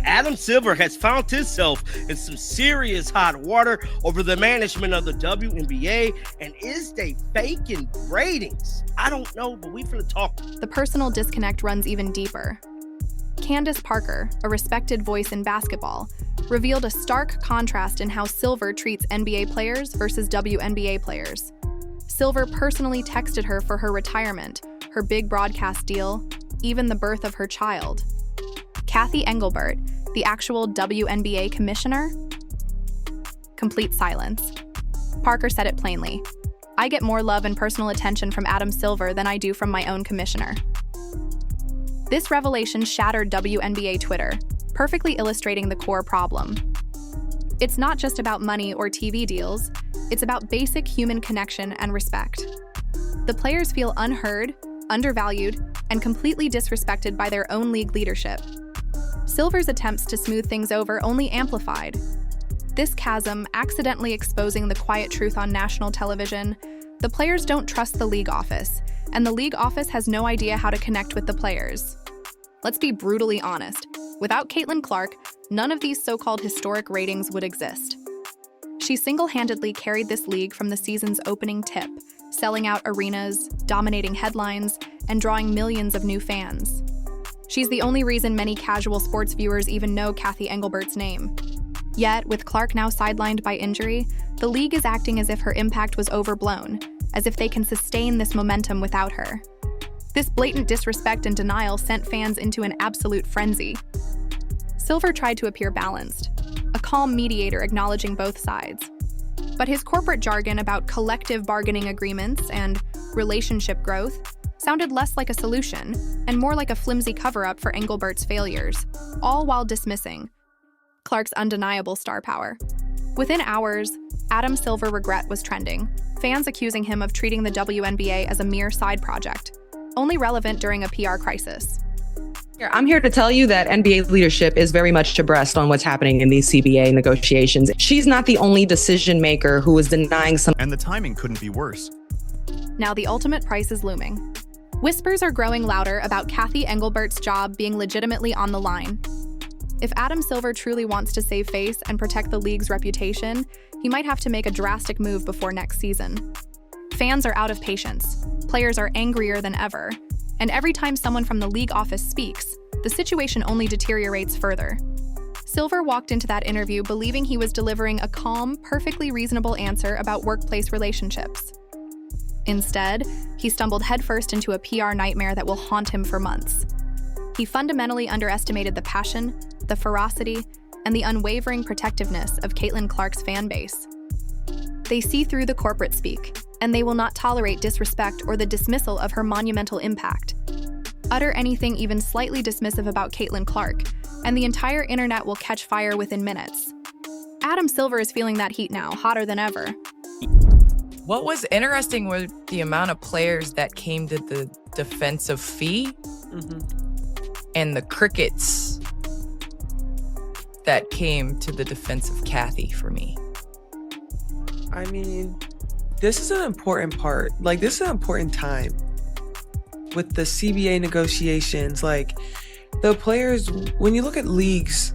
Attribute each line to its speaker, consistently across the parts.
Speaker 1: Adam Silver has found himself in some serious hot water over the management of the WNBA, and is they faking ratings? I don't know, but we finna talk.
Speaker 2: The personal disconnect runs even deeper. Candace Parker, a respected voice in basketball, revealed a stark contrast in how Silver treats NBA players versus WNBA players. Silver personally texted her for her retirement, her big broadcast deal, even the birth of her child. Cathy Engelbert, the actual WNBA commissioner? Complete silence. Parker said it plainly. I get more love and personal attention from Adam Silver than I do from my own commissioner. This revelation shattered WNBA Twitter, perfectly illustrating the core problem. It's not just about money or TV deals, it's about basic human connection and respect. The players feel unheard, undervalued, and completely disrespected by their own league leadership. Silver's attempts to smooth things over only amplified this chasm, accidentally exposing the quiet truth on national television. The players don't trust the league office, and the league office has no idea how to connect with the players. Let's be brutally honest. Without Caitlin Clark, none of these so-called historic ratings would exist. She single-handedly carried this league from the season's opening tip, selling out arenas, dominating headlines, and drawing millions of new fans. She's the only reason many casual sports viewers even know Cathy Engelbert's name. Yet, with Clark now sidelined by injury, the league is acting as if her impact was overblown, as if they can sustain this momentum without her. This blatant disrespect and denial sent fans into an absolute frenzy. Silver tried to appear balanced, a calm mediator acknowledging both sides. But his corporate jargon about collective bargaining agreements and relationship growth sounded less like a solution and more like a flimsy cover-up for Engelbert's failures, all while dismissing Clark's undeniable star power. Within hours, Adam Silver regret was trending, fans accusing him of treating the WNBA as a mere side project, only relevant during a PR crisis.
Speaker 3: I'm here to tell you that NBA leadership is very much abreast on what's happening in these CBA negotiations. She's not the only decision maker who is denying some.
Speaker 4: And the timing couldn't be worse.
Speaker 2: Now the ultimate price is looming. Whispers are growing louder about Cathy Engelbert's job being legitimately on the line. If Adam Silver truly wants to save face and protect the league's reputation, he might have to make a drastic move before next season. Fans are out of patience, players are angrier than ever, and every time someone from the league office speaks, the situation only deteriorates further. Silver walked into that interview believing he was delivering a calm, perfectly reasonable answer about workplace relationships. Instead, he stumbled headfirst into a PR nightmare that will haunt him for months. He fundamentally underestimated the passion, the ferocity, and the unwavering protectiveness of Caitlin Clark's fan base. They see through the corporate speak, and they will not tolerate disrespect or the dismissal of her monumental impact. Utter anything even slightly dismissive about Caitlin Clark, and the entire internet will catch fire within minutes. Adam Silver is feeling that heat now, hotter than ever.
Speaker 5: What was interesting was the amount of players that came to the defense of Fee and the crickets that came to the defense of Cathy for me.
Speaker 6: I mean, this is an important part. Like, this is an important time with the CBA negotiations. Like, the players, when you look at leagues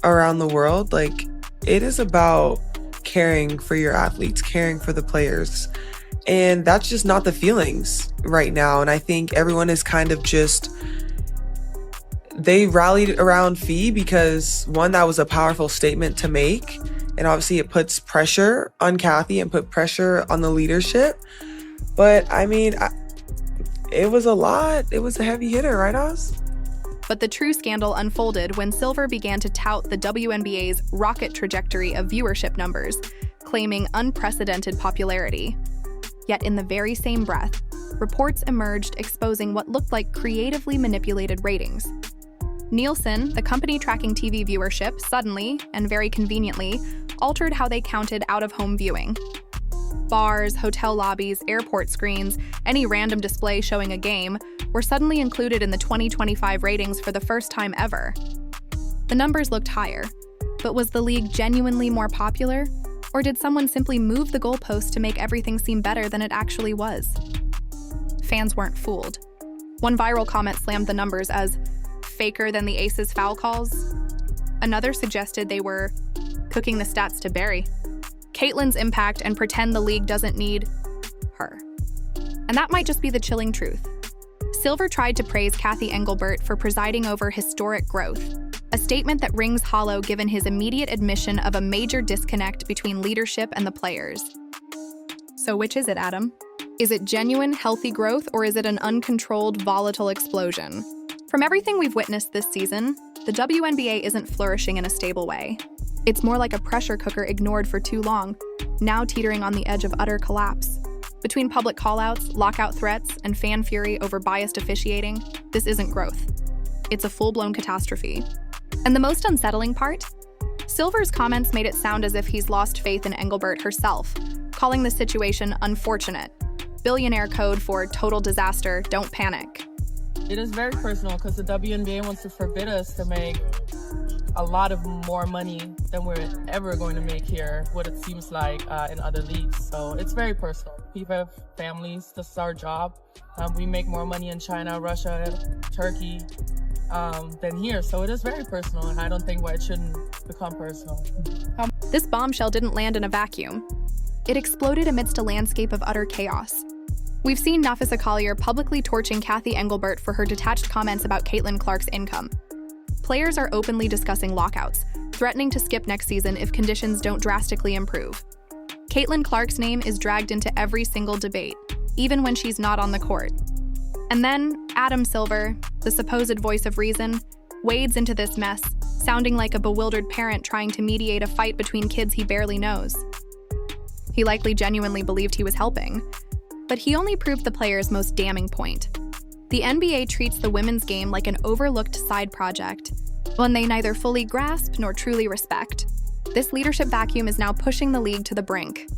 Speaker 6: around the world, like, it is about caring for your athletes, caring for the players. And that's just not the feelings right now. And I think everyone is kind of just, they rallied around Fee because, one, that was a powerful statement to make. And obviously it puts pressure on Cathy and put pressure on the leadership. But I mean, it was a lot. It was a heavy hitter, right, Oz?
Speaker 2: But the true scandal unfolded when Silver began to tout the WNBA's rocket trajectory of viewership numbers, claiming unprecedented popularity. Yet in the very same breath, reports emerged exposing what looked like creatively manipulated ratings. Nielsen, the company tracking TV viewership, suddenly, and very conveniently, altered how they counted out-of-home viewing. Bars, hotel lobbies, airport screens, any random display showing a game were suddenly included in the 2025 ratings for the first time ever. The numbers looked higher, but was the league genuinely more popular? Or did someone simply move the goalpost to make everything seem better than it actually was? Fans weren't fooled. One viral comment slammed the numbers as faker than the Aces foul calls. Another suggested they were cooking the stats to Barry, Caitlyn's impact, and pretend the league doesn't need her. And that might just be the chilling truth. Silver tried to praise Cathy Engelbert for presiding over historic growth, a statement that rings hollow given his immediate admission of a major disconnect between leadership and the players. So which is it, Adam? Is it genuine, healthy growth, or is it an uncontrolled, volatile explosion? From everything we've witnessed this season, the WNBA isn't flourishing in a stable way. It's more like a pressure cooker ignored for too long, now teetering on the edge of utter collapse. Between public callouts, lockout threats, and fan fury over biased officiating, this isn't growth. It's a full-blown catastrophe. And the most unsettling part? Silver's comments made it sound as if he's lost faith in Engelbert herself, calling the situation unfortunate. Billionaire code for total disaster, don't panic.
Speaker 4: It is very personal because the WNBA wants to forbid us to make a lot of more money than we're ever going to make here, what it seems like in other leagues. So it's very personal. People have families, this is our job. We make more money in China, Russia, Turkey than here. So it is very personal, and I don't think why it shouldn't become personal.
Speaker 2: This bombshell didn't land in a vacuum. It exploded amidst a landscape of utter chaos. We've seen Nafisa Collier publicly torching Cathy Engelbert for her detached comments about Caitlin Clark's income. Players are openly discussing lockouts, threatening to skip next season if conditions don't drastically improve. Caitlin Clark's name is dragged into every single debate, even when she's not on the court. And then Adam Silver, the supposed voice of reason, wades into this mess, sounding like a bewildered parent trying to mediate a fight between kids he barely knows. He likely genuinely believed he was helping, but he only proved the player's most damning point. The NBA treats the women's game like an overlooked side project, one they neither fully grasp nor truly respect. This leadership vacuum is now pushing the league to the brink.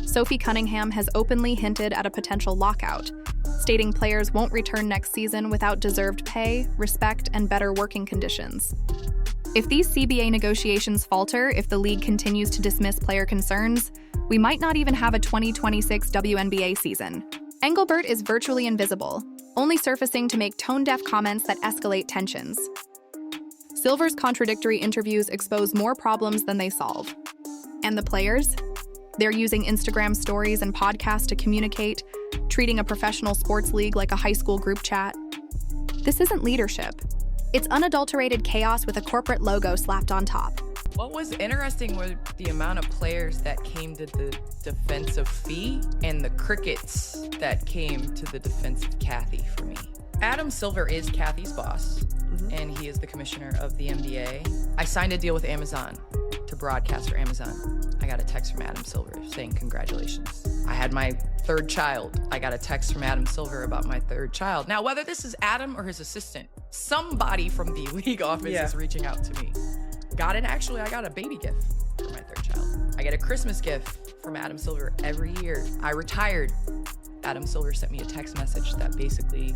Speaker 2: Sophie Cunningham has openly hinted at a potential lockout, stating players won't return next season without deserved pay, respect, and better working conditions. If these CBA negotiations falter, if the league continues to dismiss player concerns, we might not even have a 2026 WNBA season. Engelbert is virtually invisible, only surfacing to make tone-deaf comments that escalate tensions. Silver's contradictory interviews expose more problems than they solve. And the players? They're using Instagram stories and podcasts to communicate, treating a professional sports league like a high school group chat. This isn't leadership. It's unadulterated chaos with a corporate logo slapped on top.
Speaker 5: What was interesting was the amount of players that came to the defense of Fee and the crickets that came to the defense of Cathy for me. Adam Silver is Cathy's boss, and he is the commissioner of the NBA. I signed a deal with Amazon to broadcast for Amazon. I got a text from Adam Silver saying congratulations. I had my third child. I got a text from Adam Silver about my third child. Now, whether this is Adam or his assistant, somebody from the league office is reaching out to me. I got a baby gift for my third child. I get a Christmas gift from Adam Silver every year. I retired. Adam Silver sent me a text message that basically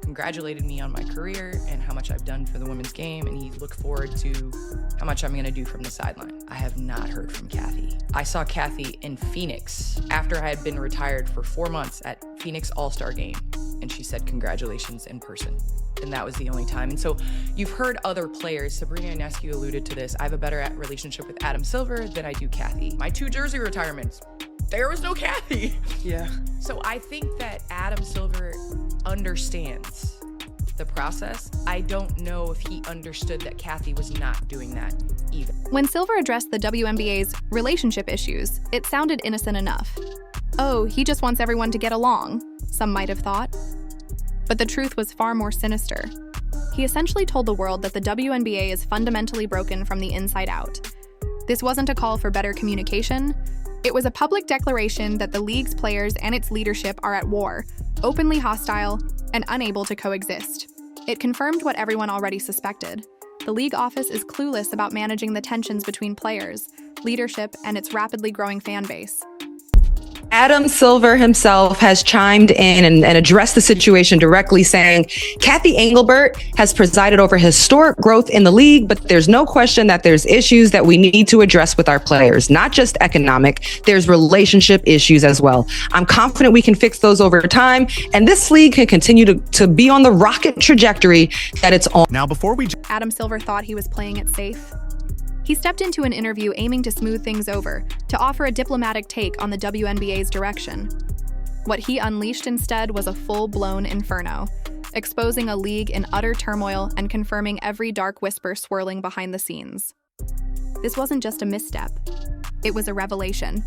Speaker 5: congratulated me on my career and how much I've done for the women's game, and he looked forward to how much I'm gonna do from the sideline. I have not heard from Cathy. I saw Cathy in Phoenix after I had been retired for 4 months at Phoenix All-Star Game, and she said congratulations in person. And that was the only time. And so you've heard other players, Sabrina Ionescu alluded to this, I have a better relationship with Adam Silver than I do Cathy. My 2 jersey retirements, there was no Cathy.
Speaker 6: Yeah.
Speaker 5: So I think that Adam Silver understands the process. I don't know if he understood that Cathy was not doing that either.
Speaker 2: When Silver addressed the WNBA's relationship issues, it sounded innocent enough. Oh, he just wants everyone to get along, some might have thought. But the truth was far more sinister. He essentially told the world that the WNBA is fundamentally broken from the inside out. This wasn't a call for better communication. It was a public declaration that the league's players and its leadership are at war, openly hostile, and unable to coexist. It confirmed what everyone already suspected. The league office is clueless about managing the tensions between players, leadership, and its rapidly growing fan base.
Speaker 3: Adam Silver himself has chimed in and addressed the situation directly, saying Cathy Engelbert has presided over historic growth in the league, but there's no question that there's issues that we need to address with our players, not just economic, there's relationship issues as well. I'm confident we can fix those over time, and this league can continue to be on the rocket trajectory that it's on.
Speaker 7: Now, before we...
Speaker 2: Adam Silver thought he was playing it safe. He stepped into an interview aiming to smooth things over, to offer a diplomatic take on the WNBA's direction. What he unleashed instead was a full-blown inferno, exposing a league in utter turmoil and confirming every dark whisper swirling behind the scenes. This wasn't just a misstep. It was a revelation.